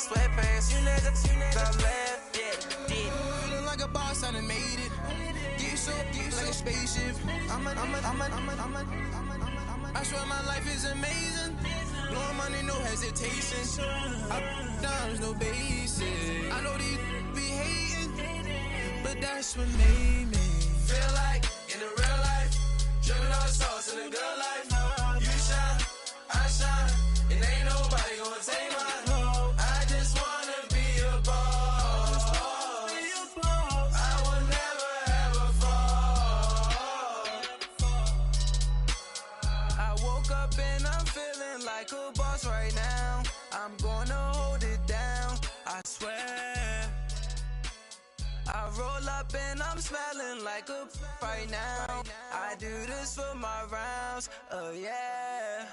Sweatpants, you never left, yeah, did. Feeling like a boss, I done made it. Get so like a spaceship. I swear my life is amazing. Blowing money, no hesitation. Dimes, no basic. I know these be hating, but that's what made me feel like in the real life. Dripping all the sauce in the good life. You shine, I shine, and ain't nobody gonna take mine. Like a boss right now, I'm gonna hold it down, I swear. I roll up and I'm smelling like a right now. I do this for my rounds, oh yeah.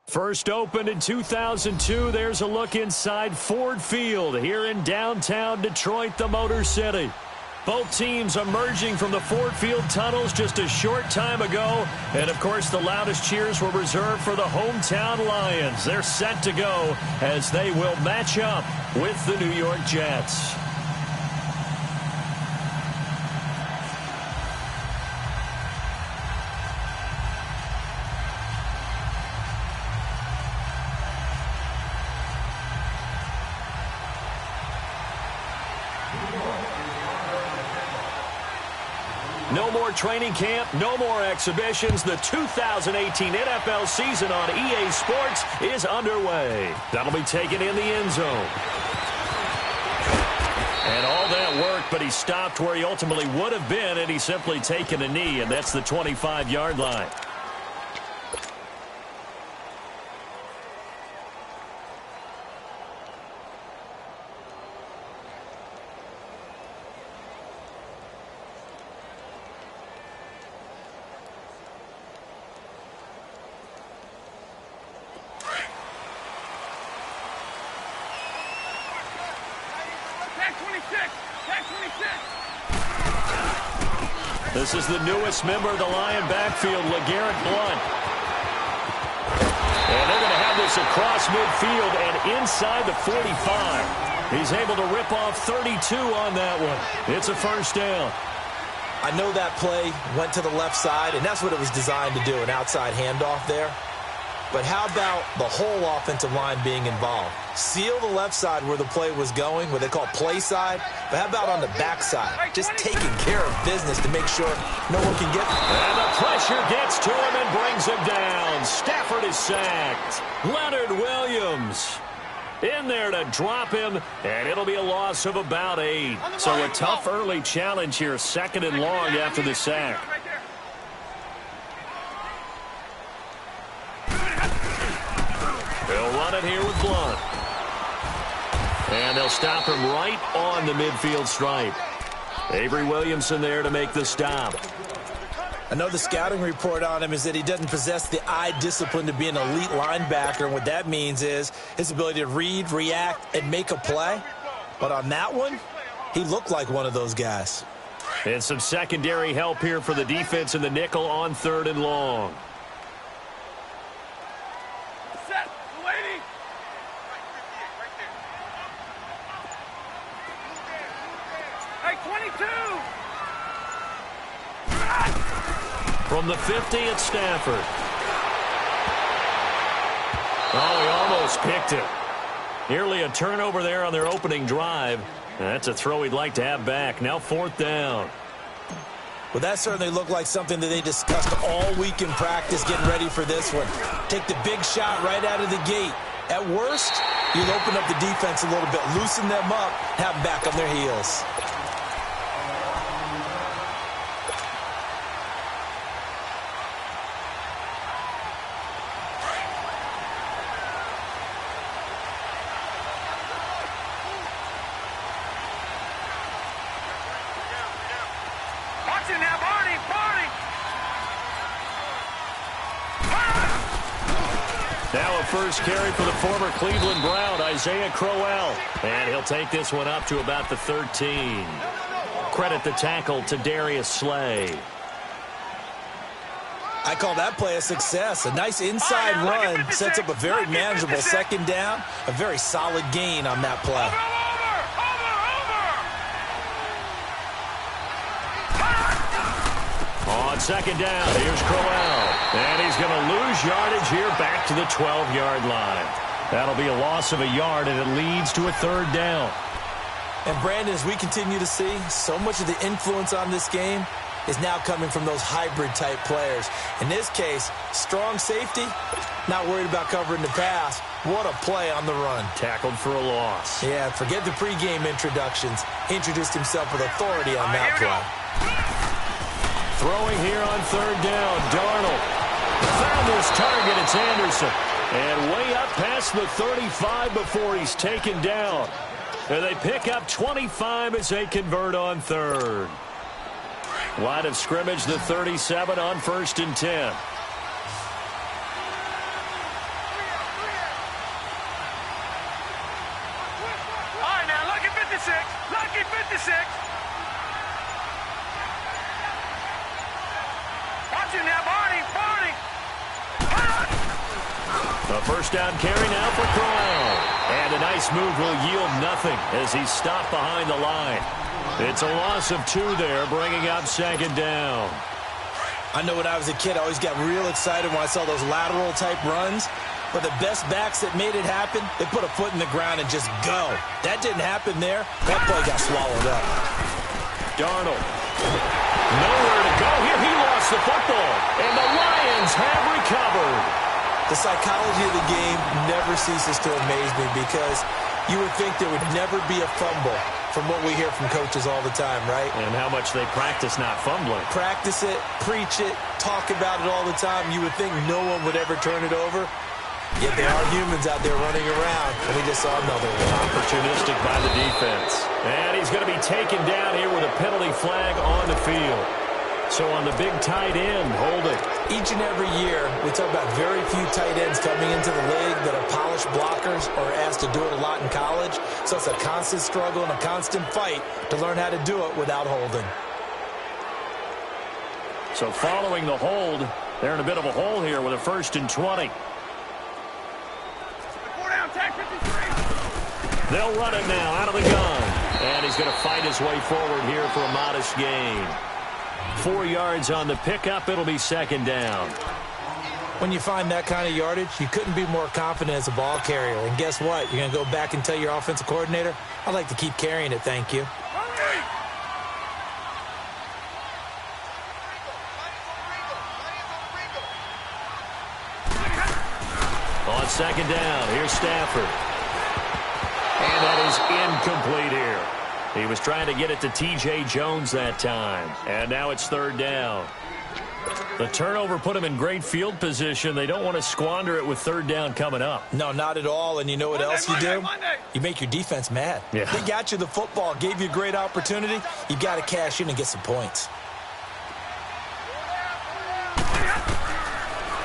First opened in 2002, there's a look inside Ford Field here in downtown Detroit, the Motor City. Both teams emerging from the Ford Field tunnels just a short time ago. And, of course, the loudest cheers were reserved for the hometown Lions. They're set to go as they will match up with the New York Jets. No more training camp, no more exhibitions. The 2018 NFL season on EA Sports is underway. That'll be taken in the end zone. And all that work, but he stopped where he ultimately would have been, and he's simply taken a knee, and that's the 25-yard line. This is the newest member of the Lion backfield, LeGarrette Blount. And they're going to have this across midfield and inside the 45. He's able to rip off 32 on that one. It's a first down. I know that play went to the left side, and that's what it was designed to do, an outside handoff there. But how about the whole offensive line being involved? Seal the left side where the play was going, what they call play side. But how about on the back side? Just taking care of business to make sure no one can get him. And the pressure gets to him and brings him down. Stafford is sacked. Leonard Williams in there to drop him, and it'll be a loss of about 8. So a tough early challenge here, 2nd and long after the sack. They'll run it here with Blount. And they'll stop him right on the midfield stripe. Avery Williamson there to make the stop. I know the scouting report on him is that he doesn't possess the eye discipline to be an elite linebacker. And what that means is his ability to read, react, and make a play. But on that one, he looked like one of those guys. And some secondary help here for the defense in the nickel on 3rd and long. From the 50, it's Stafford. Oh, he almost picked it. Nearly a turnover there on their opening drive. That's a throw he'd like to have back. Now 4th down. Well, that certainly looked like something that they discussed all week in practice getting ready for this one. Take the big shot right out of the gate. At worst, you'll open up the defense a little bit, loosen them up, have them back on their heels. Now a first carry for the former Cleveland Brown, Isaiah Crowell. And he'll take this one up to about the 13. Credit the tackle to Darius Slay. I call that play a success. A nice inside run sets up a very manageable second down. A very solid gain on that play. On second down, here's Crowell. And he's going to lose yardage here back to the 12-yard line. That'll be a loss of a yard, and it leads to a third down. And, Brandon, as we continue to see, so much of the influence on this game is now coming from those hybrid-type players. In this case, strong safety, not worried about covering the pass. What a play on the run. Tackled for a loss. Yeah, forget the pregame introductions. He introduced himself with authority on that play. Throwing here on third down, Darnold. Found his target, it's Anderson. And way up past the 35 before he's taken down. And they pick up 25 as they convert on third. Line of scrimmage, the 37 on 1st and 10. All right, now, lucky 56. Lucky 56. Watch it now, Barney. A first down carry now for Crowell. And a nice move will yield nothing as he's stopped behind the line. It's a loss of 2 there, bringing up second down. I know when I was a kid, I always got real excited when I saw those lateral-type runs. But the best backs that made it happen, they put a foot in the ground and just go. That didn't happen there. That play got swallowed up. Darnold. Nowhere to go here. He lost the football. And the Lions have recovered. The psychology of the game never ceases to amaze me because you would think there would never be a fumble from what we hear from coaches all the time, right? And how much they practice not fumbling. Practice it, preach it, talk about it all the time. You would think no one would ever turn it over. Yet there are humans out there running around, and we just saw another one. Opportunistic by the defense. And he's going to be taken down here with a penalty flag on the field. So on the big tight end, holding. Each and every year, we talk about very few tight ends coming into the league that are polished blockers or asked to do it a lot in college. So it's a constant struggle and a constant fight to learn how to do it without holding. So following the hold, they're in a bit of a hole here with a 1st and 20. 4 down, tag 53. They'll run it now out of the gun. And he's going to fight his way forward here for a modest gain. 4 yards on the pickup. It'll be second down. When you find that kind of yardage, you couldn't be more confident as a ball carrier. And guess what? You're going to go back and tell your offensive coordinator, I'd like to keep carrying it, thank you. On second down, here's Stafford. And that is incomplete here. He was trying to get it to T.J. Jones that time. And now it's third down. The turnover put him in great field position. They don't want to squander it with third down coming up. No, not at all. And you know what else you do? Monday. You make your defense mad. Yeah. They got you the football, gave you a great opportunity. You got to cash in and get some points.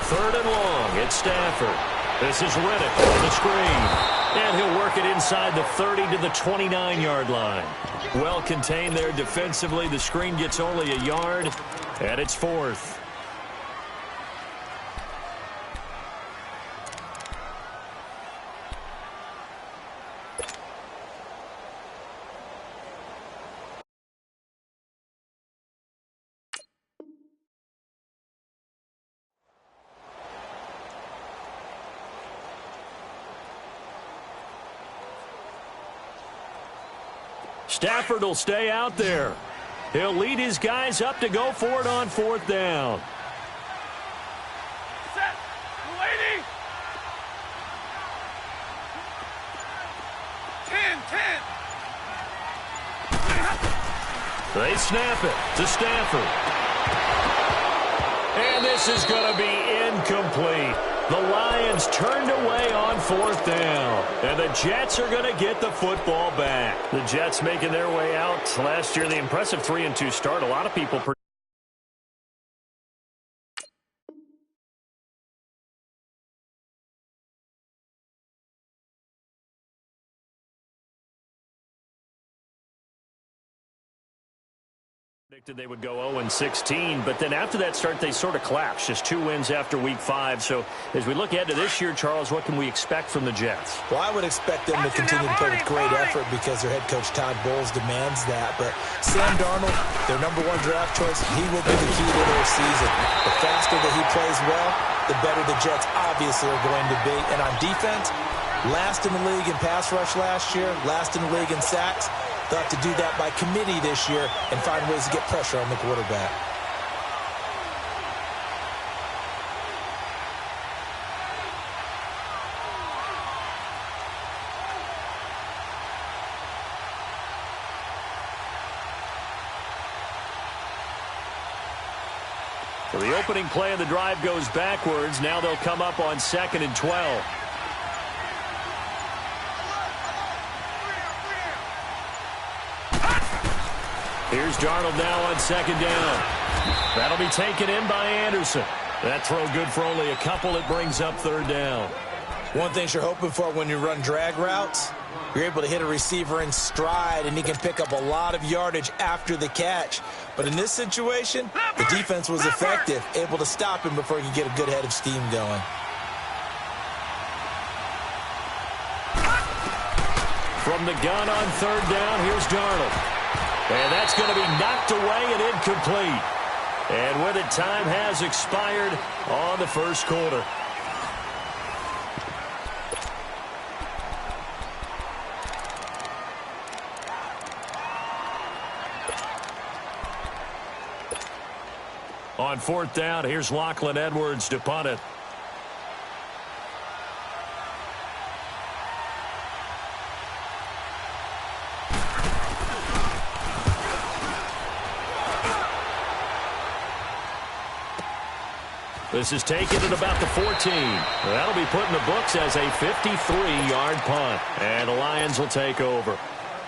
Third and long, it's Stafford. This is Riddick on the screen. And he'll work it inside the 30 to the 29-yard line. Well contained there defensively. The screen gets only a yard, and it's 4th. Stafford will stay out there. He'll lead his guys up to go for it on 4th down. Set. Lady. 10. They snap it to Stafford. And this is going to be incomplete. The Lions turned away on 4th down. And the Jets are going to get the football back. The Jets making their way out. Last year, the impressive 3-2 start. A lot of people Predicted they would go 0-16, but then after that start, they sort of collapsed. Just 2 wins after Week 5. So as we look ahead to this year, Charles, what can we expect from the Jets? Well, I would expect them to continue to play with great effort because their head coach Todd Bowles demands that. But Sam Darnold, their number 1 draft choice, he will be the key to their season. The faster that he plays well, the better the Jets obviously are going to be. And on defense, last in the league in pass rush last year, last in the league in sacks. They'll have to do that by committee this year and find ways to get pressure on the quarterback. So the opening play of the drive goes backwards. Now they'll come up on 2nd and 12. Here's Darnold now on 2nd down. That'll be taken in by Anderson. That throw good for only a couple. It brings up 3rd down. One thing you're hoping for when you run drag routes, you're able to hit a receiver in stride, and he can pick up a lot of yardage after the catch. But in this situation, the defense was effective, able to stop him before he could get a good head of steam going. From the gun on 3rd down, here's Darnold. And that's going to be knocked away and incomplete. And with it, time has expired on the first quarter. On 4th down, here's Lachlan Edwards to punt it. This is taken at about the 14. That'll be put in the books as a 53-yard punt. And the Lions will take over.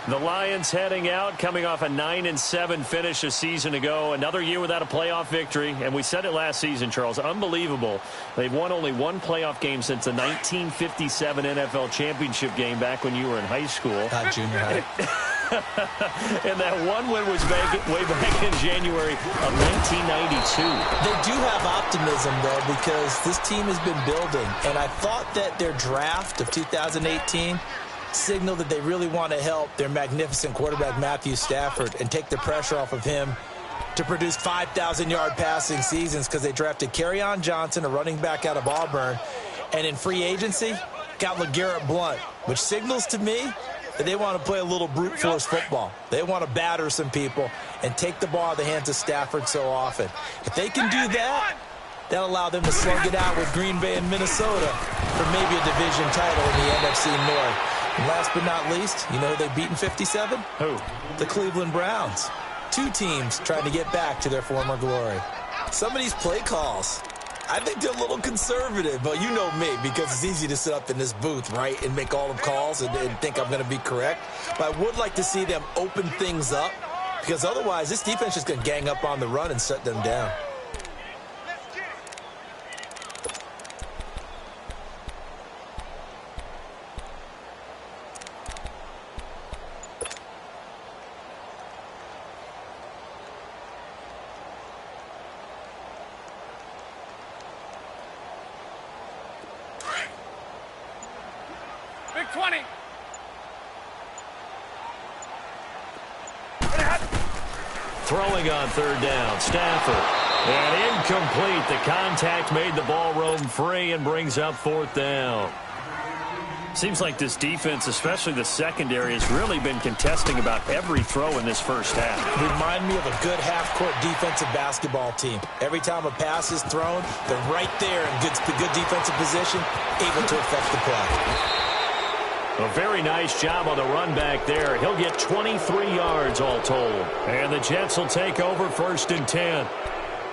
The Lions heading out, coming off a 9-7 finish a season ago. Another year without a playoff victory. And we said it last season, Charles. Unbelievable. They've won only 1 playoff game since the 1957 NFL championship game back when you were in high school. Junior high. And that one win was way back in January of 1992. They do have optimism, though, because this team has been building. And I thought that their draft of 2018 signaled that they really want to help their magnificent quarterback, Matthew Stafford, and take the pressure off of him to produce 5,000-yard passing seasons because they drafted Kerryon Johnson, a running back out of Auburn, and in free agency, got LeGarrette Blount, which signals to me that they want to play a little brute force football. They want to batter some people and take the ball out of the hands of Stafford so often. If they can do that, that'll allow them to slug it out with Green Bay and Minnesota for maybe a division title in the NFC North. And last but not least, you know who they've beaten 57? Who? The Cleveland Browns. 2 teams trying to get back to their former glory. Some of these play calls, I think they're a little conservative, but you know me, because it's easy to sit up in this booth, right, and make all the calls and think I'm going to be correct. But I would like to see them open things up, because otherwise this defense is going to gang up on the run and shut them down. Big 20. Throwing on 3rd down, Stafford. And incomplete. The contact made the ball roam free and brings up 4th down. Seems like this defense, especially the secondary, has really been contesting about every throw in this first half. Remind me of a good half-court defensive basketball team. Every time a pass is thrown, they're right there in good defensive position, able to affect the play. A very nice job on the run back there. He'll get 23 yards all told. And the Jets will take over 1st and 10.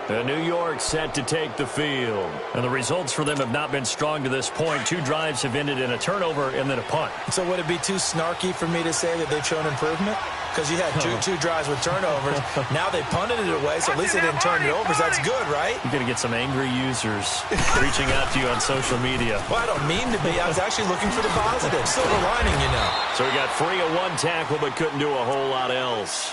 The New York set to take the field. And the results for them have not been strong to this point. 2 drives have ended in a turnover and then a punt. So would it be too snarky for me to say that they've shown improvement? Because you had two drives with turnovers. Now they punted it away, so at least they didn't turn it over. So that's good, right? You're going to get some angry users reaching out to you on social media. Well, I don't mean to be. I was actually looking for the positive. Silver lining, you know. So we got free of 1 tackle, but couldn't do a whole lot else.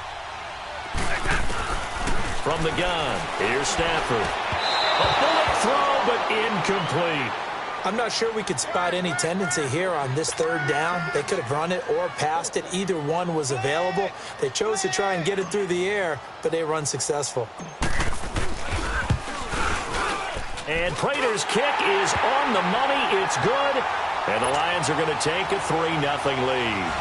From the gun, here's Stafford. A bullet throw, but incomplete. I'm not sure we could spot any tendency here on this third down. They could have run it or passed it. Either one was available. They chose to try and get it through the air, but they were unsuccessful. And Prater's kick is on the money. It's good. And the Lions are going to take a 3-0 lead.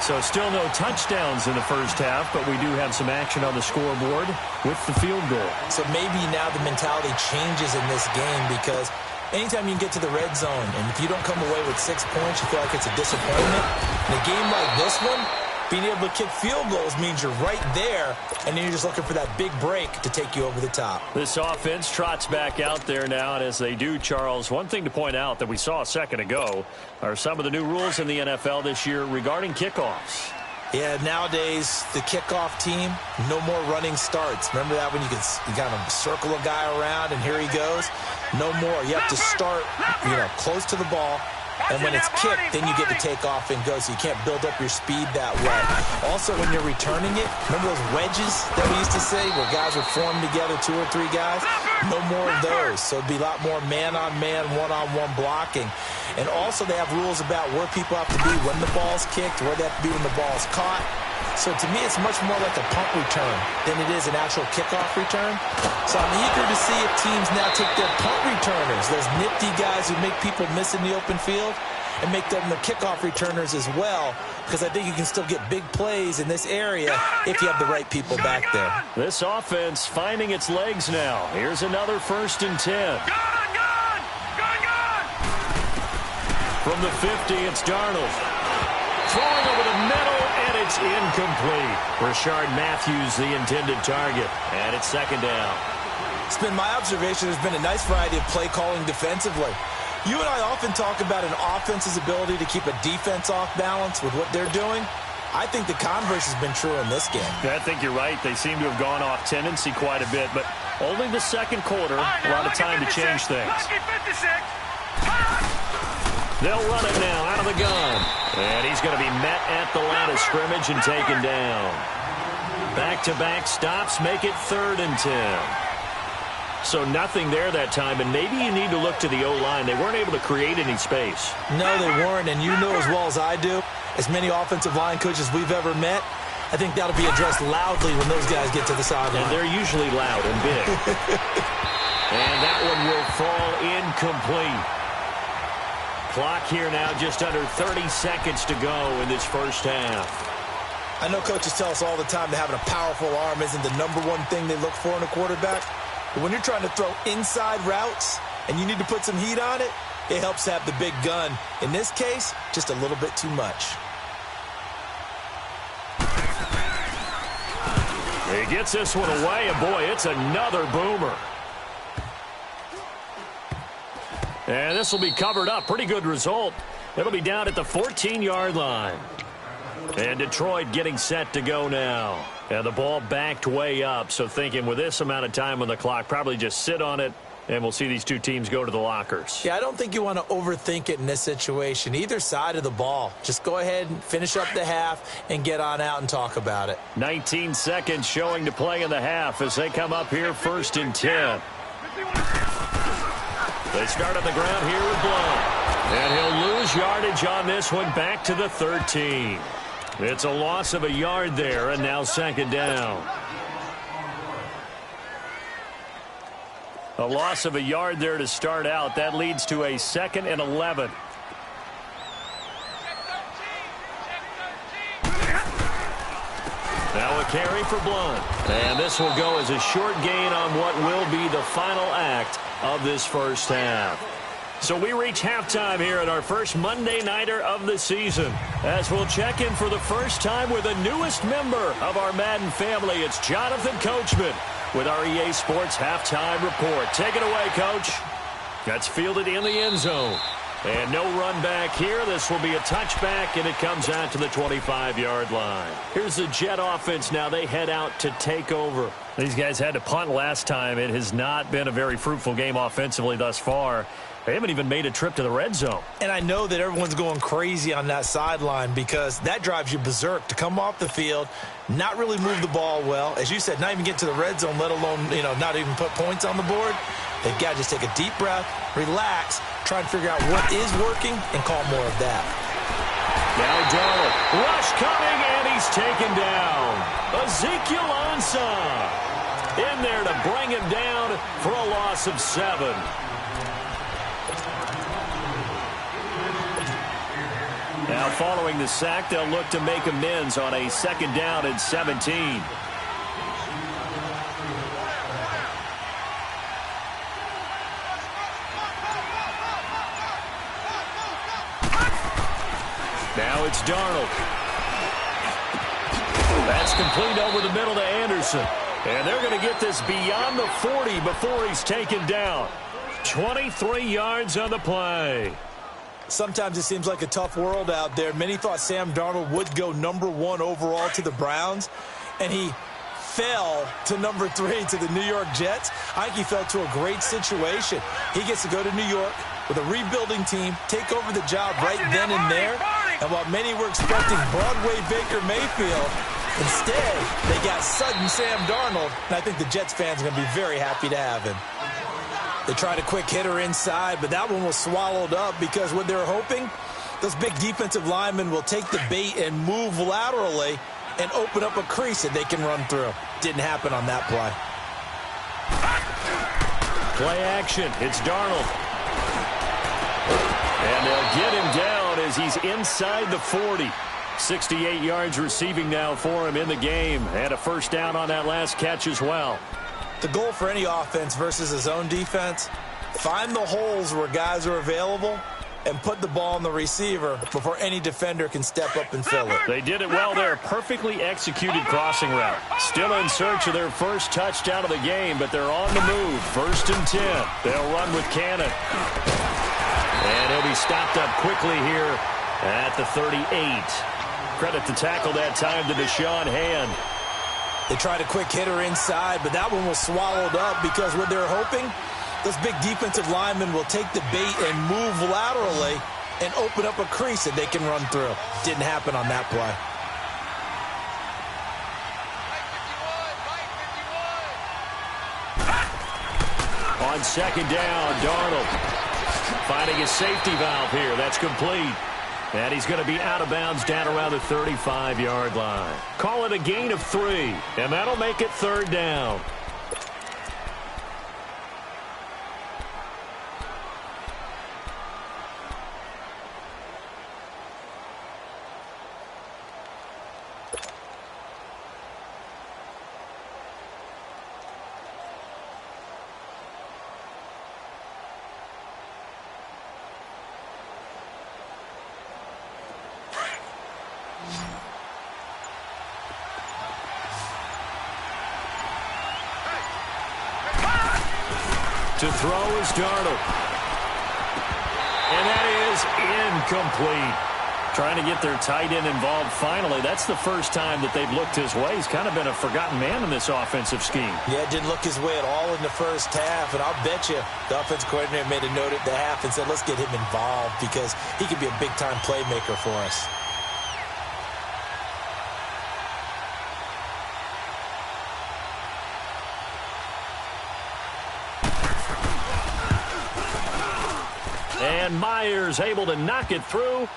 So still no touchdowns in the first half, but we do have some action on the scoreboard with the field goal. So maybe now the mentality changes in this game, because anytime you can get to the red zone, and if you don't come away with 6 points, you feel like it's a disappointment. In a game like this one, being able to kick field goals means you're right there, and then you're just looking for that big break to take you over the top. This offense trots back out there now, and as they do, Charles, one thing to point out that we saw a second ago are some of the new rules in the NFL this year regarding kickoffs. Yeah, nowadays, the kickoff team, no more running starts. Remember that when you kind of circle a guy around and here he goes? No more. You have to start, close to the ball. And when it's kicked, then you get to take off and go, so you can't build up your speed that way. Also, when you're returning it, remember those wedges that we used to say where guys would form together, 2 or 3 guys? No more of those. So it'd be a lot more man-on-man, one-on-one blocking. And also they have rules about where people have to be when the ball's kicked, where they have to be when the ball's caught. So to me, it's much more like a punt return than it is an actual kickoff return. So I'm eager to see if teams now take their punt returners, those nifty guys who make people miss in the open field, and make them the kickoff returners as well, because I think you can still get big plays in this area if you have the right people back there. This offense finding its legs now. Here's another 1st and 10. From the 50, it's Darnold. Throwing over the middle, and it's incomplete. Rashard Matthews, the intended target, and it's 2nd down. It's been my observation there's been a nice variety of play calling defensively. You and I often talk about an offense's ability to keep a defense off balance with what they're doing. I think the converse has been true in this game. I think you're right. They seem to have gone off tendency quite a bit, but only the second quarter, a lot of time to change things. They'll run it now out of the gun. And he's going to be met at the line of scrimmage and taken down. Back-to-back stops make it 3rd and 10. So nothing there that time, and maybe you need to look to the O-line. They weren't able to create any space. No, they weren't, and you know as well as I do, as many offensive line coaches we've ever met, I think that'll be addressed loudly when those guys get to the sideline. And they're usually loud and big. And that one will fall incomplete. Clock here now, just under 30 seconds to go in this first half. I know coaches tell us all the time that having a powerful arm isn't the #1 thing they look for in a quarterback. But when you're trying to throw inside routes and you need to put some heat on it, it helps to have the big gun. In this case, just a little bit too much. He gets this one away, and boy, it's another boomer. And this will be covered up. Pretty good result. It'll be down at the 14-yard line. And Detroit getting set to go now. And the ball backed way up. So thinking with this amount of time on the clock, probably just sit on it, and we'll see these two teams go to the lockers. Yeah, I don't think you want to overthink it in this situation. Either side of the ball. Just go ahead and finish up the half and get on out and talk about it. 19 seconds showing to play in the half as they come up here 1st and 10. They start on the ground here with Blount. And he'll lose yardage on this one back to the 13. It's a loss of a yard there, and now 2nd down. A loss of a yard there to start out. That leads to a 2nd and 11. Now a carry for Blount. And this will go as a short gain on what will be the final act of this first half. So we reach halftime here at our first Monday Nighter of the season. As we'll check in for the first time with the newest member of our Madden family, it's Jonathan Coachman with our EA Sports Halftime Report. Take it away, Coach. That's fielded in the end zone. And no run back here. This will be a touchback, and it comes out to the 25-yard line. Here's the Jet offense now. They head out to take over. These guys had to punt last time. It has not been a very fruitful game offensively thus far. They haven't even made a trip to the red zone. And I know that everyone's going crazy on that sideline because that drives you berserk to come off the field, not really move the ball well. As you said, not even get to the red zone, let alone, not even put points on the board. They've got to just take a deep breath, relax, try and figure out what is working, and call more of that. Now Darnold, rush coming, and he's taken down. Ezekiel Ansah in there to bring him down for a loss of 7. Now following the sack, they'll look to make amends on a 2nd down and 17. Now it's Darnold. That's complete over the middle to Anderson. And they're going to get this beyond the 40 before he's taken down. 23 yards on the play. Sometimes it seems like a tough world out there. Many thought Sam Darnold would go number 1 overall to the Browns, and he fell to number 3 to the New York Jets. I think he fell to a great situation. He gets to go to New York with a rebuilding team, take over the job right then and there. And while many were expecting Broadway Baker Mayfield, instead they got sudden Sam Darnold, and I think the Jets fans are going to be very happy to have him. They tried a quick hitter inside, but that one was swallowed up because what they were hoping, those big defensive linemen will take the bait and move laterally and open up a crease that they can run through. Didn't happen on that play. Play action. It's Darnold. And they'll get him down as he's inside the 40. 68 yards receiving now for him in the game. And a 1st down on that last catch as well. The goal for any offense versus his own defense, find the holes where guys are available and put the ball on the receiver before any defender can step up and fill it. They did it well there. Perfectly executed crossing route. Still in search of their first touchdown of the game, but they're on the move. 1st and 10. They'll run with Cannon. And he'll be stopped up quickly here at the 38. Credit the tackle that time to Deshaun Hand. They tried a quick hitter inside, but that one was swallowed up because what they were hoping, those big defensive linemen will take the bait and move laterally and open up a crease that they can run through. Didn't happen on that play. On 2nd down, Darnold finding his safety valve here. That's complete. And he's going to be out of bounds down around the 35-yard line. Call it a gain of 3, and that'll make it 3rd down. To throw is Darnold. And that is incomplete. Trying to get their tight end involved finally. That's the first time that they've looked his way. He's kind of been a forgotten man in this offensive scheme. Yeah, it didn't look his way at all in the first half. And I'll bet you the offensive coordinator made a note at the half and said, let's get him involved because he could be a big-time playmaker for us. And Myers able to knock it through,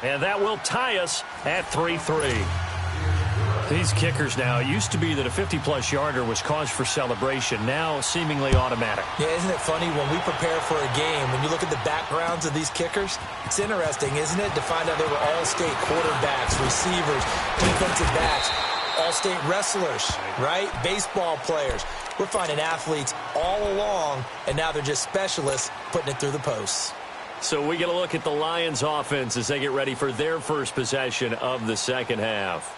and that will tie us at 3-3. These kickers now, it used to be that a 50-plus yarder was cause for celebration, now seemingly automatic. Yeah, isn't it funny when we prepare for a game, when you look at the backgrounds of these kickers, it's interesting, isn't it, to find out they were all-state quarterbacks, receivers, defensive backs, all-state wrestlers, right? Baseball players. We're finding athletes all along, and now they're just specialists putting it through the posts. So we get a look at the Lions offense as they get ready for their first possession of the 2nd half.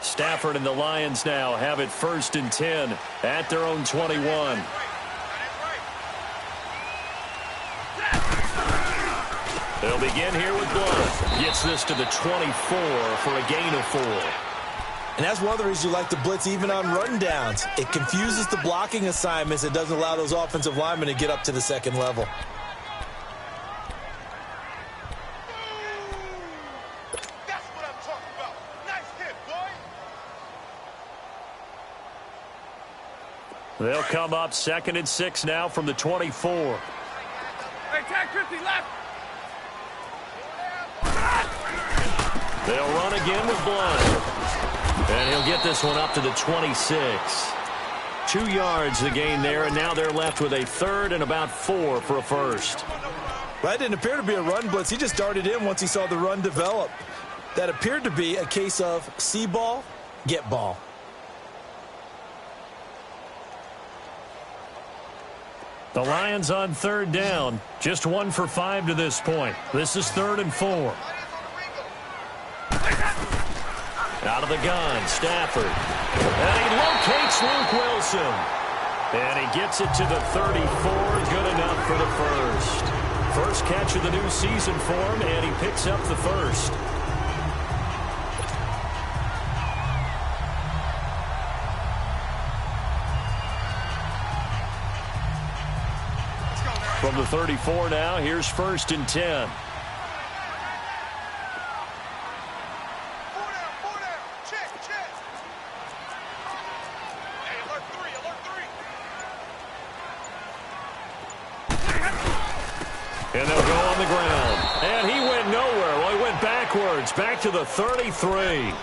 Stafford and the Lions now have it 1st and 10 at their own 21. They'll begin here with Blunt. Gets this to the 24 for a gain of 4. And that's one of the reasons you like to blitz even on run downs. It confuses the blocking assignments. It doesn't allow those offensive linemen to get up to the second level. That's what I'm talking about. Nice hit, boy. They'll come up 2nd and 6 now from the 24. Hey, tag 50 left. They'll run again with Blunt. And he'll get this one up to the 26. 2 yards the gain there, and now they're left with a 3rd and about 4 for a first. That didn't appear to be a run blitz. He just darted in once he saw the run develop. That appeared to be a case of see ball, get ball. The Lions on 3rd down. Just 1 for 5 to this point. This is 3rd and 4. Out of the gun, Stafford. And he locates Luke Wilson. And he gets it to the 34. Good enough for the first. First catch of the new season for him, and he picks up the first. From the 34 now, here's 1st and 10. And they'll go on the ground. And he went nowhere. Well, he went backwards, back to the 33.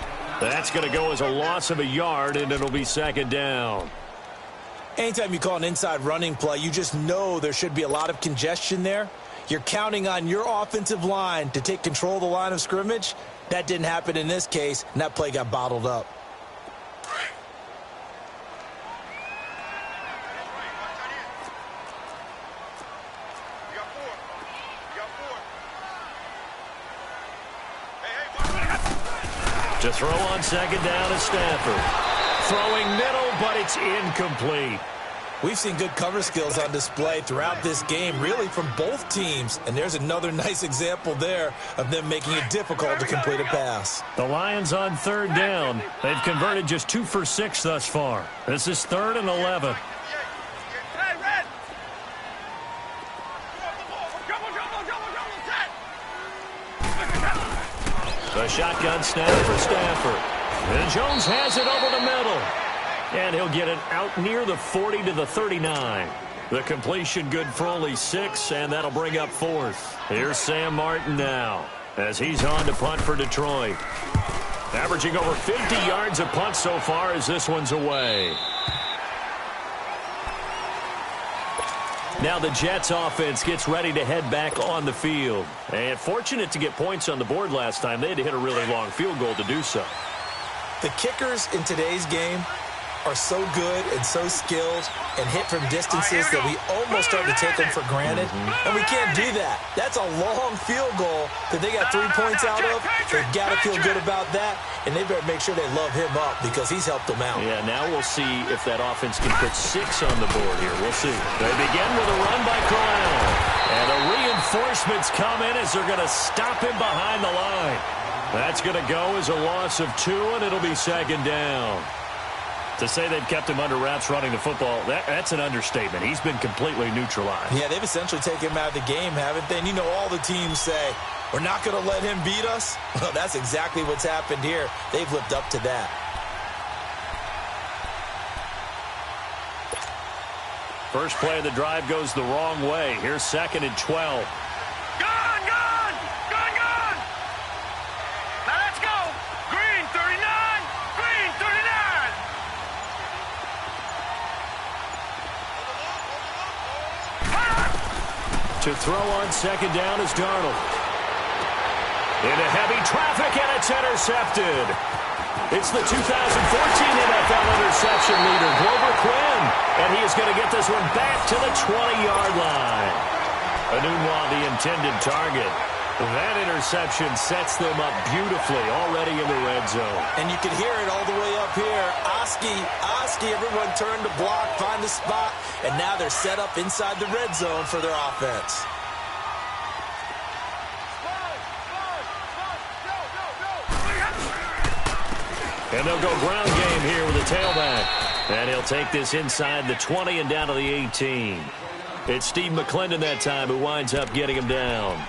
That's going to go as a loss of a yard, and it'll be 2nd down. Anytime you call an inside running play, you just know there should be a lot of congestion there. You're counting on your offensive line to take control of the line of scrimmage. That didn't happen in this case, and that play got bottled up. To throw on 2nd down is Stafford. Throwing middle, but it's incomplete. We've seen good cover skills on display throughout this game, really from both teams. And there's another nice example there of them making it difficult to complete a pass. The Lions on 3rd down. They've converted just 2 for 6 thus far. This is 3rd and 11. The shotgun snap for Stafford. And Jones has it over the middle. And he'll get it out near the 40 to the 39. The completion good for only 6, and that'll bring up 4th. Here's Sam Martin now as he's on to punt for Detroit. Averaging over 50 yards a punt so far as this one's away. Now the Jets offense gets ready to head back on the field. And fortunate to get points on the board last time. They had to hit a really long field goal to do so. The kickers in today's game are so good and so skilled and hit from distances that we almost start to take them for granted. And we can't do that. That's a long field goal that they got 3 points out of. They've got to feel good about that, and they better make sure they love him up because he's helped them out. Yeah, now we'll see if that offense can put 6 on the board here. We'll see. They begin with a run by Corral. And the reinforcements come in as they're going to stop him behind the line. That's going to go as a loss of 2, and it'll be 2nd down. To say they've kept him under wraps running the football, that's an understatement. He's been completely neutralized. Yeah, they've essentially taken him out of the game, haven't they? And you know all the teams say, we're not going to let him beat us. Well, that's exactly what's happened here. They've lived up to that. First play of the drive goes the wrong way. Here's 2nd and 12. To throw on 2nd down is Darnold. Into heavy traffic, and it's intercepted. It's the 2014 NFL interception leader, Glover Quinn. And he is going to get this one back to the 20-yard line. Enunwa, the intended target. That interception sets them up beautifully already in the red zone. And you can hear it all the way up here. Oski, everyone turned to block, find a spot, and now they're set up inside the red zone for their offense. And they'll go ground game here with the tailback. And he'll take this inside the 20 and down to the 18. It's Steve McClendon that time who winds up getting him down.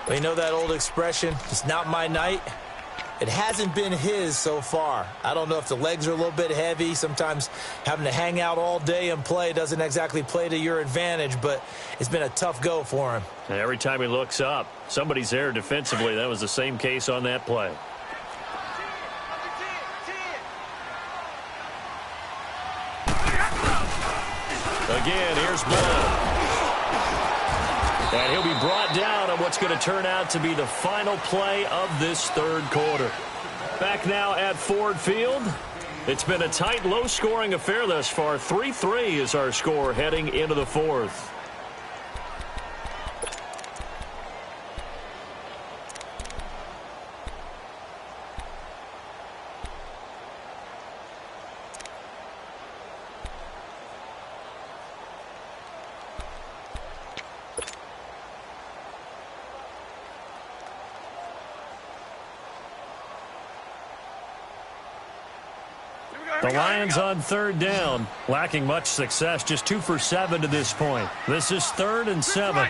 We know that old expression, it's not my night. It hasn't been his so far. I don't know if the legs are a little bit heavy. Sometimes having to hang out all day and play doesn't exactly play to your advantage, but it's been a tough go for him. And every time he looks up, somebody's there defensively. That was the same case on that play. Again, here's Blow. And he'll be brought down on what's going to turn out to be the final play of this third quarter. Back now at Ford Field. It's been a tight, low-scoring affair thus far. 3-3 is our score heading into the fourth. The Lions on third down, lacking much success, just 2 for 7 to this point. This is 3rd and 7.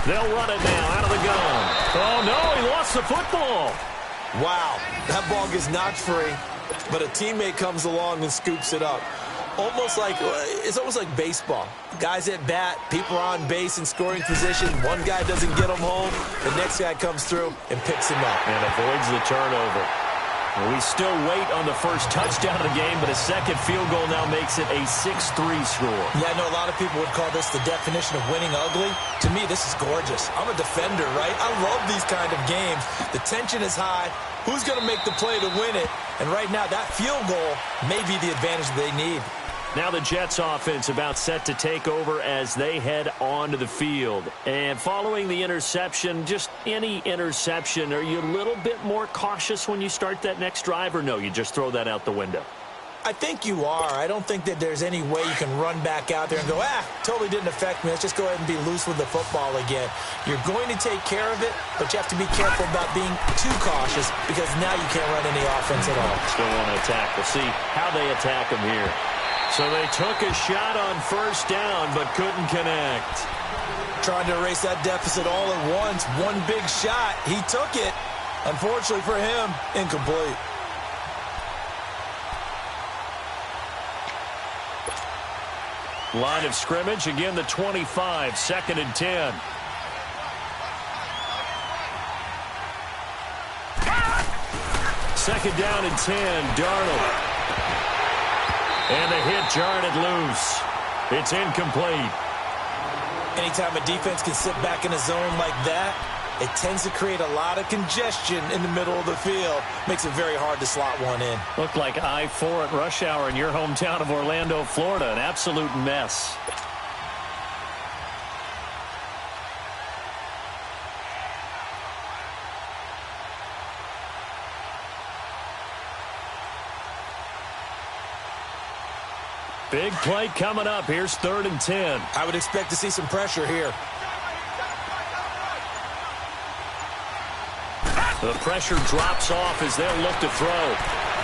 They'll run it now out of the gun. Oh, no, he lost the football. Wow, that ball gets knocked free, but a teammate comes along and scoops it up. It's almost like baseball. Guys at bat, people are on base in scoring position. One guy doesn't get them home. The next guy comes through and picks him up. And avoids the turnover. We still wait on the first touchdown of the game, but a second field goal now makes it a 6-3 score. Yeah, I know a lot of people would call this the definition of winning ugly. To me, this is gorgeous. I'm a defender, right? I love these kind of games. The tension is high. Who's going to make the play to win it? And right now, that field goal may be the advantage they need. Now the Jets offense about set to take over as they head onto the field. And following the interception, just any interception, are you a little bit more cautious when you start that next drive, or no, you just throw that out the window? I think you are. I don't think that there's any way you can run back out there and go, totally didn't affect me. Let's just go ahead and be loose with the football again. You're going to take care of it, but you have to be careful about being too cautious because now you can't run any offense at all. Still want to attack. We'll see how they attack them here. So they took a shot on first down, but couldn't connect. Trying to erase that deficit all at once. One big shot. He took it. Unfortunately for him, incomplete. Line of scrimmage, again the 25, 2nd and 10. Second down and 10, Darnold. And the hit jarred it loose. It's incomplete. Anytime a defense can sit back in a zone like that, it tends to create a lot of congestion in the middle of the field. Makes it very hard to slot one in. Looked like I-4 at rush hour in your hometown of Orlando, Florida. An absolute mess. Big play coming up. Here's 3rd and 10. I would expect to see some pressure here. The pressure drops off as they'll look to throw.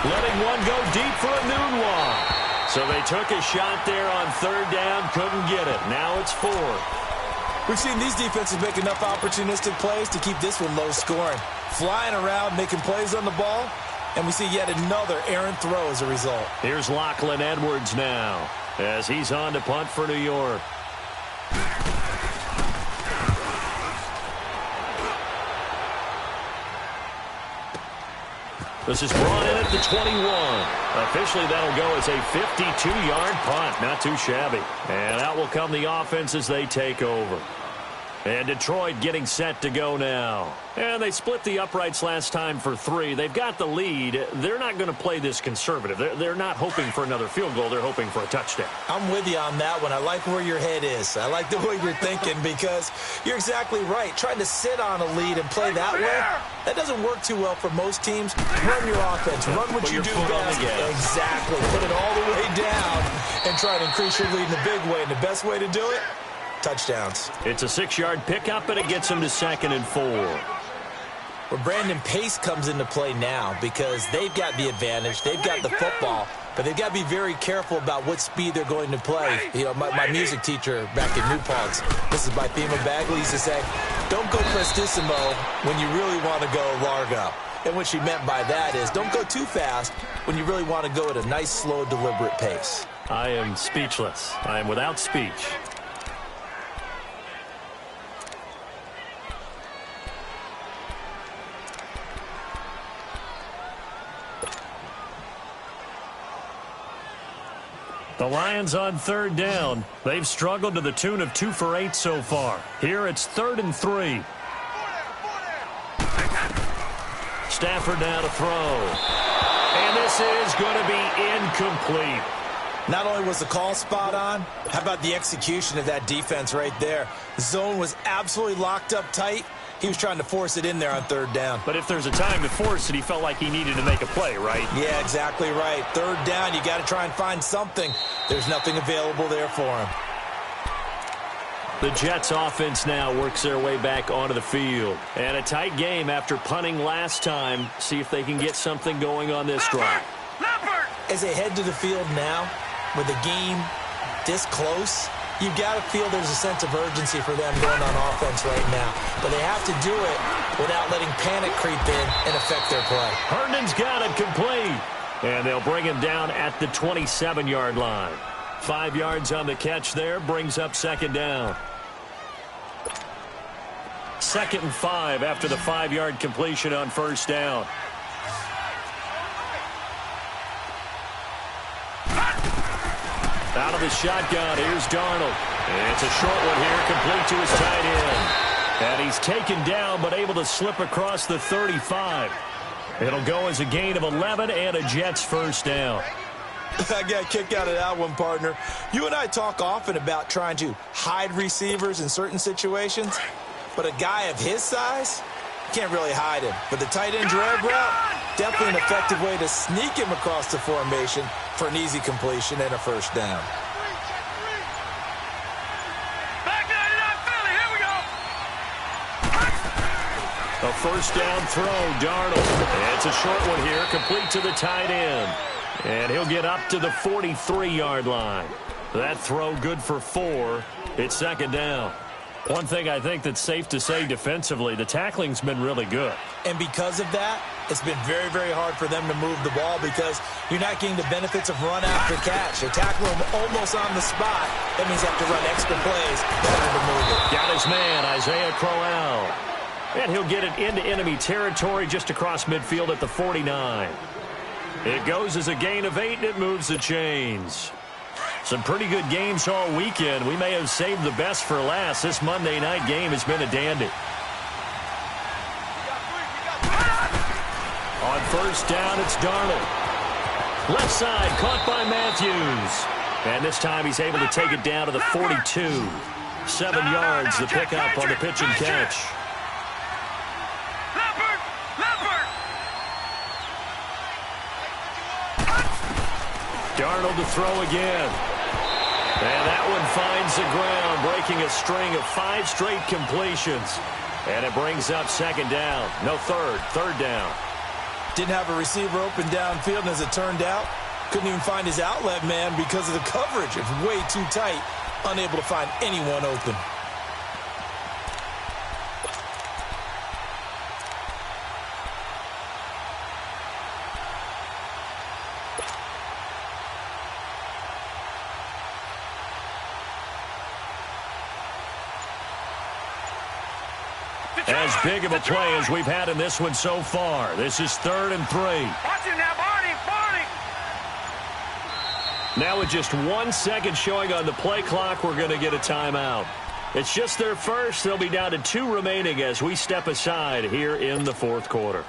Letting one go deep for a noon walk. So they took a shot there on 3rd down, couldn't get it. Now it's 4. We've seen these defenses make enough opportunistic plays to keep this one low scoring. Flying around, making plays on the ball. And we see yet another errant throw as a result. Here's Lachlan Edwards now as he's on to punt for New York. This is brought in at the 21. Officially, that'll go as a 52-yard punt. Not too shabby. And out will come the offense as they take over. And Detroit getting set to go now. And they split the uprights last time for 3. They've got the lead. They're not going to play this conservative. They're not hoping for another field goal. They're hoping for a touchdown. I'm with you on that one. I like where your head is. I like the way you're thinking because you're exactly right. Trying to sit on a lead and play that way, that doesn't work too well for most teams. Run your offense. Run what you do best. Exactly. Put it all the way down and try to increase your lead in a big way. And the best way to do it, touchdowns. It's a 6-yard pickup, and it gets him to 2nd and 4. Well, Brandon, pace comes into play now because they've got the advantage. They've got the football, but they've got to be very careful about what speed they're going to play. You know, my music teacher back in New Paltz, this is by Thema Bagley, used to say, don't go prestissimo when you really want to go largo. And what she meant by that is don't go too fast when you really want to go at a nice, slow, deliberate pace. I am speechless. I am without speech. The Lions on 3rd down. They've struggled to the tune of 2 for 8 so far. Here it's 3rd and 3. Stafford now to throw. And this is going to be incomplete. Not only was the call spot on, how about the execution of that defense right there? The zone was absolutely locked up tight. He was trying to force it in there on 3rd down. But if there's a time to force it, he felt like he needed to make a play, right? Yeah, exactly right. 3rd down, you got to try and find something. There's nothing available there for him. The Jets offense now works their way back onto the field. And a tight game after punting last time. See if they can get something going on this drive. As they head to the field now, with the game this close, you've got to feel there's a sense of urgency for them going on offense right now. But they have to do it without letting panic creep in and affect their play. Herndon's got it complete. And they'll bring him down at the 27-yard line. 5 yards on the catch there, brings up 2nd down. 2nd and 5 after the 5-yard completion on 1st down. Out of the shotgun, here's Darnold. And it's a short one here, complete to his tight end. And he's taken down, but able to slip across the 35. It'll go as a gain of 11 and a Jets 1st down. I got a kick out of that one, partner. You and I talk often about trying to hide receivers in certain situations, but a guy of his size can't really hide him. But the tight end drag route, definitely an effective way to sneak him across the formation for an easy completion and a 1st down. A 1st down throw, Darnold. It's a short one here, complete to the tight end. And he'll get up to the 43-yard line. That throw good for 4. It's 2nd down. One thing I think that's safe to say defensively, the tackling's been really good. And because of that, it's been very, very hard for them to move the ball because you're not getting the benefits of run after catch. They tackle him almost on the spot. That means you have to run extra plays in order to move it. Got his man, Isaiah Crowell. And he'll get it into enemy territory just across midfield at the 49. It goes as a gain of 8, and it moves the chains. Some pretty good games all weekend. We may have saved the best for last. This Monday night game has been a dandy. On 1st down, it's Darnold. Left side, caught by Matthews. And this time he's able to take it down to the 42. 7 yards, the pickup on the pitch and catch. Darnold to throw again. And that one finds the ground, breaking a string of 5 straight completions. And it brings up 2nd down. No, 3rd down. Didn't have a receiver open downfield, and as it turned out, couldn't even find his outlet man because of the coverage. It's way too tight, unable to find anyone open. As big of a play as we've had in this one so far. This is 3rd and 3. Watch it now, Barney. Now with just 1 second showing on the play clock, we're going to get a timeout. It's just their first. They'll be down to 2 remaining as we step aside here in the 4th quarter.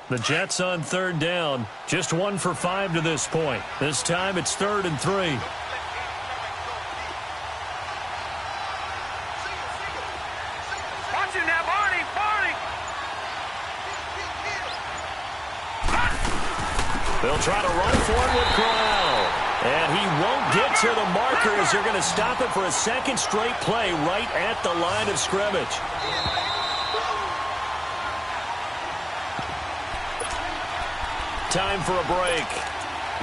The Jets on third down. Just 1 for 5 to this point. This time it's 3rd and 3. Watch it now, Barney. Barney. They'll try to run for it with Corral. And he won't get to the marker as they're going to stop it for a second straight play right at the line of scrimmage. Time for a break.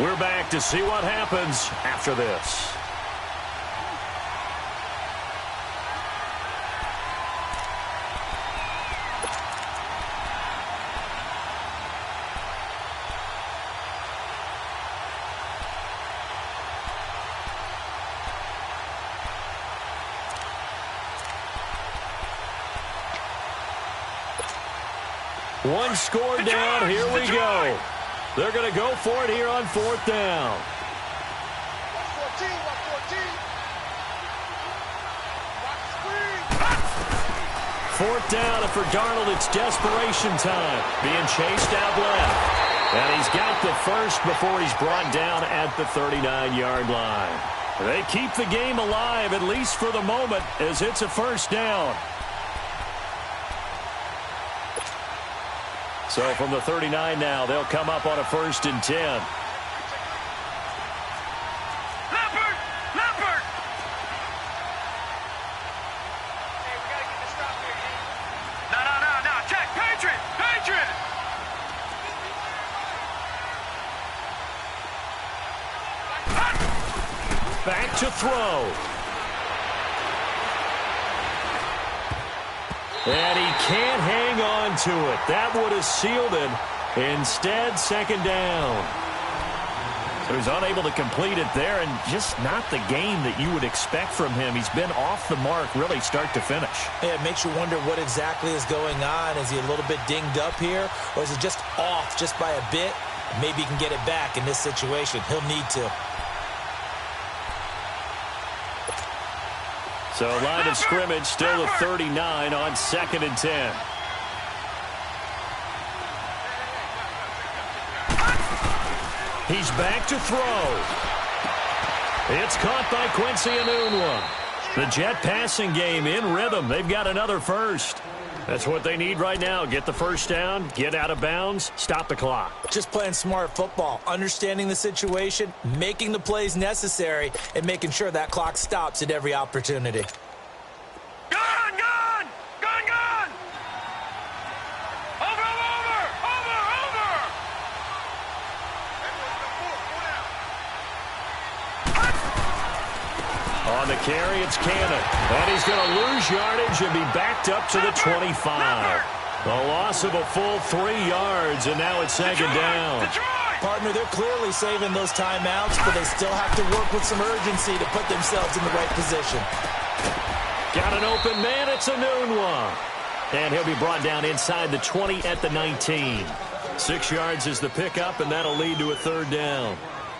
We're back to see what happens after this. One score down. Here we go. They're going to go for it here on 4th down. 4th down, and for Darnold, it's desperation time. Being chased out left. And he's got the first before he's brought down at the 39-yard line. They keep the game alive, at least for the moment, as it's a 1st down. So from the 39 now, they'll come up on a 1st and 10. Leopard! Leopard! Hey, we got to get this stop here, No. Check! Patriot! Patriot! Back to throw. And he can't hang on to it. That would have sealed it. Instead, 2nd down. So he's unable to complete it there, and just not the game that you would expect from him. He's been off the mark really start to finish. Yeah, it makes you wonder what exactly is going on. Is he a little bit dinged up here, or is it just off just by a bit? Maybe he can get it back in this situation. He'll need to. So line of scrimmage still at 39 on 2nd and 10. He's back to throw. It's caught by Quincy Enunwa. The Jet passing game in rhythm. They've got another first. That's what they need right now. Get the first down, get out of bounds, stop the clock. Just playing smart football, understanding the situation, making the plays necessary, and making sure that clock stops at every opportunity. Gun! On the carry, it's Cannon. And he's going to lose yardage and be backed up to the 25. A loss of a full 3 yards, and now it's 2nd down. Partner, they're clearly saving those timeouts, but they still have to work with some urgency to put themselves in the right position. Got an open man. It's Enunwa. And he'll be brought down inside the 20 at the 19. 6 yards is the pickup, and that'll lead to a 3rd down.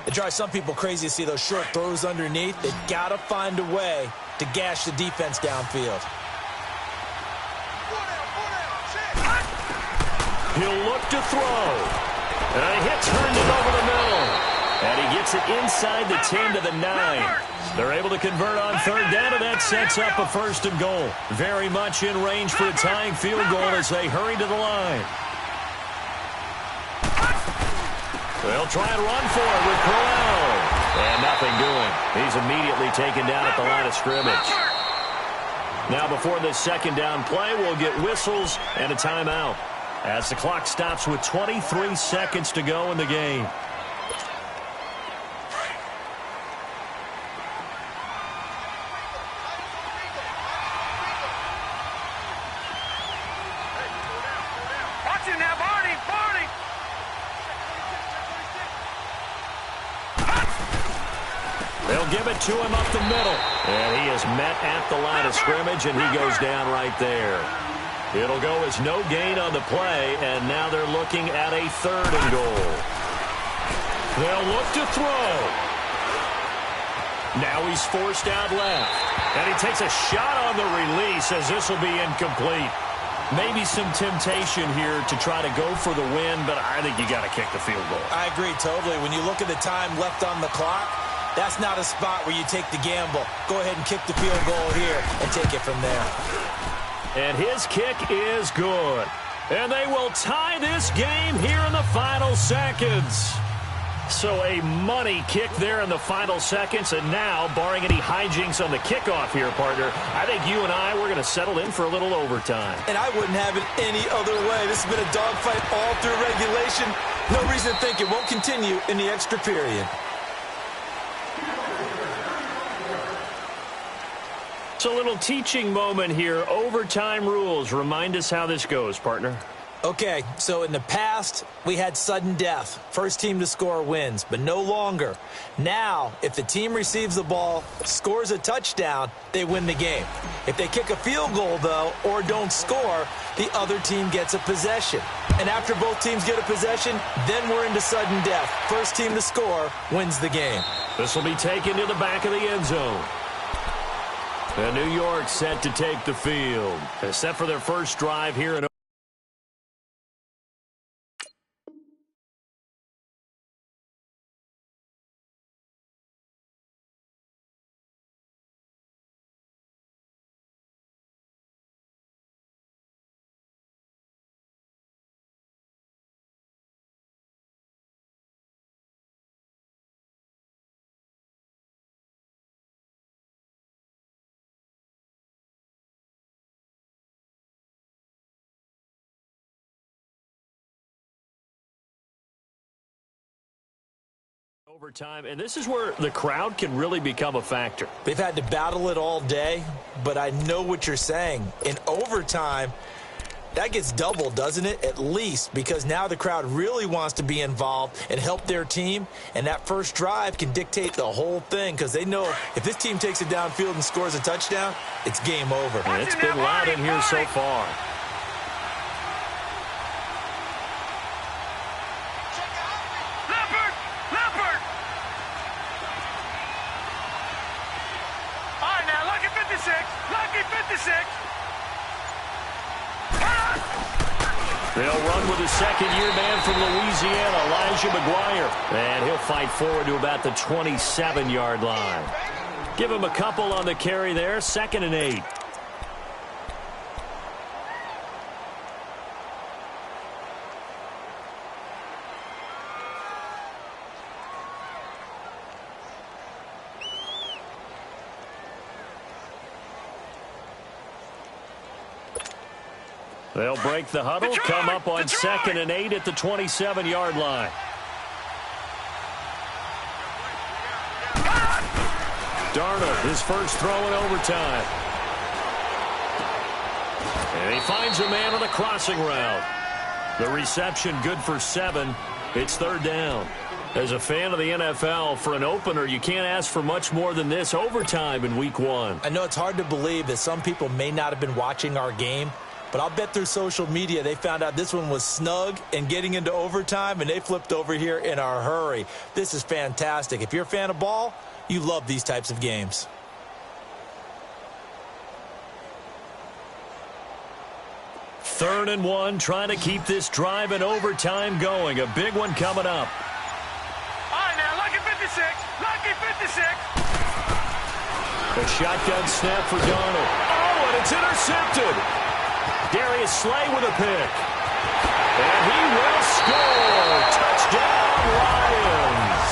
It drives some people crazy to see those short throws underneath. They've got to find a way to gash the defense downfield. He'll look to throw. And a hit turned it over the middle. And he gets it inside the 10 to the 9. They're able to convert on 3rd down, and that sets up a 1st and goal. Very much in range for a tying field goal as they hurry to the line. They'll try and run for it with Corral. And nothing doing. He's immediately taken down at the line of scrimmage. Now before this 2nd down play, we'll get whistles and a timeout as the clock stops with 23 seconds to go in the game. Watch it now, Barney! They'll give it to him up the middle. And he is met at the line of scrimmage, and he goes down right there. It'll go as no gain on the play, and now they're looking at a 3rd and goal. They'll look to throw. Now he's forced out left. And he takes a shot on the release as this will be incomplete. Maybe some temptation here to try to go for the win, but I think you got to kick the field goal. I agree totally. When you look at the time left on the clock, that's not a spot where you take the gamble. Go ahead and kick the field goal here and take it from there. And his kick is good. And they will tie this game here in the final seconds. So a money kick there in the final seconds. And now, barring any hijinks on the kickoff here, partner, I think you and we're going to settle in for a little overtime. And I wouldn't have it any other way. This has been a dogfight all through regulation. No reason to think it won't continue in the extra period. It's a little teaching moment here. Overtime rules. Remind us how this goes, partner. Okay, so in the past, we had sudden death. First team to score wins, but no longer. Now, if the team receives the ball, scores a touchdown, they win the game. If they kick a field goal, though, or don't score, the other team gets a possession. And after both teams get a possession, then we're into sudden death. First team to score wins the game. This will be taken to the back of the end zone. And New York set to take the field. They're set for their first drive here in overtime, and this is where the crowd can really become a factor. They've had to battle it all day, but I know what you're saying. In overtime, that gets doubled, doesn't it? At least, because now the crowd really wants to be involved and help their team, and that first drive can dictate the whole thing because they know if this team takes it downfield and scores a touchdown, it's game over. And it's been loud in here so far. They'll run with a second-year man from Louisiana, Elijah McGuire. And he'll fight forward to about the 27-yard line. Give him a couple on the carry there, 2nd and 8. They'll break the huddle, come up on 2nd and 8 at the 27-yard line. Darnold, his first throw in overtime. And he finds a man on the crossing route. The reception good for 7. It's 3rd down. As a fan of the NFL, for an opener, you can't ask for much more than this overtime in Week 1. I know it's hard to believe that some people may not have been watching our game, but I'll bet through social media they found out this one was snug and getting into overtime, and they flipped over here in a hurry. This is fantastic. If you're a fan of ball, you love these types of games. Third and 1, trying to keep this drive in overtime going. A big one coming up. All right, now, lucky 56. Lucky 56. A shotgun snap for Darnold. Oh, and it's intercepted. Darius Slay with a pick. And he will score. Touchdown, Lions.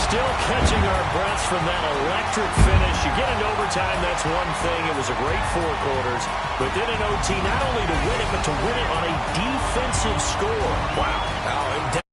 Still catching our breaths from that electric finish. You get into overtime, that's one thing. It was a great 4 quarters. But then in OT, not only to win it, but to win it on a defensive score. Wow.